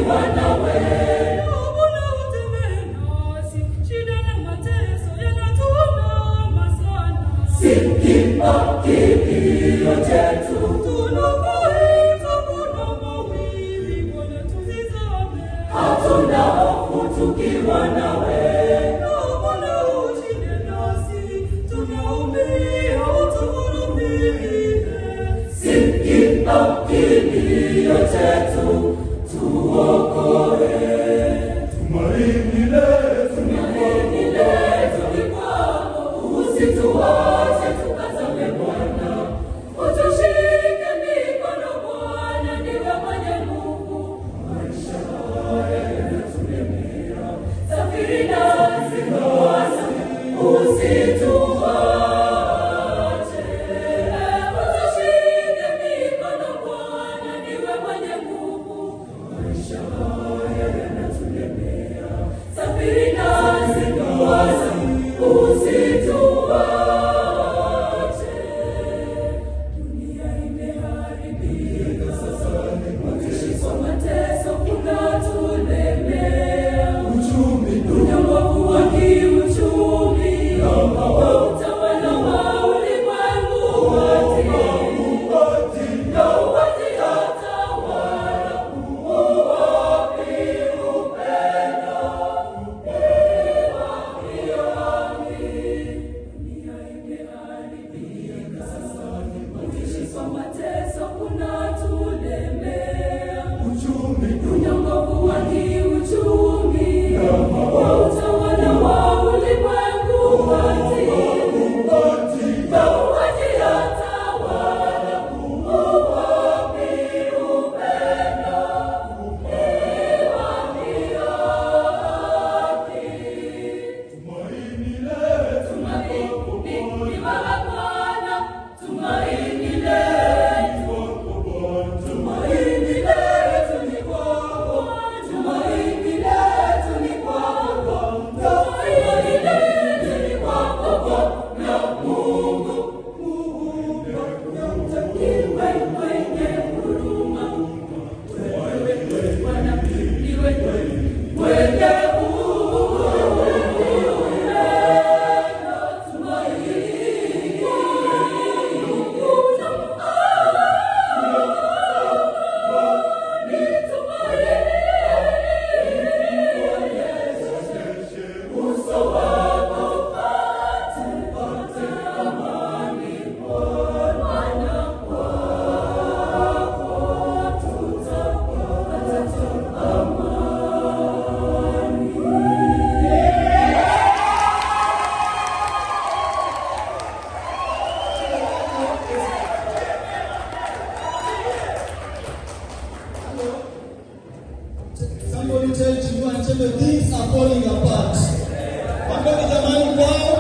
tukiwa nawe. Bwana utembee nasi, shida na mateso yanatuandama sana. Sikia kilio chetu, Tunapoita kuna mawimbi, Bwana tusizame. hatuna hofu tukiwa nawe. Bwana ushinde nasi, tunaumia, utuhurumie. Sikia kilio chetu, tuokoe. Tumaini letu ni kwako, usituache tukazame Bwana. Utushike mikono Bwana, ndiwe mwenye nguvu. Maisha haya yanatulemea, safiri nasi Bwana, usituache. Utushike mikono Bwana, ndiwe mwenye nguvu. Maisha haya yanatulemea, safiri nasi Bwana, usituache. Dunia imeharibika sasa, maisha kwa mateso kunatulemea. Unyongofu wa kiuchumi, utawala wa ulimwengu wote, na uwatawala uwapi upendo, dunia imeharibika sasa, maisha kwa mateso kunatulemea. Unyongofu wa kiuchumi, utawala wa ulimwengu wote, na uwatawala uwapi upendo, tumaini letu ni wewe Bwana, tumaini letu, tumaini letu ni kwako, tumaini letu ni kwako, tumaini letu ni kwako Bwana Mungu muumba yote, mwenye huruma, wewe Bwana ndiwe mwenye Somebody tell you and tell me things are falling apart. Wangapi jamani kwao?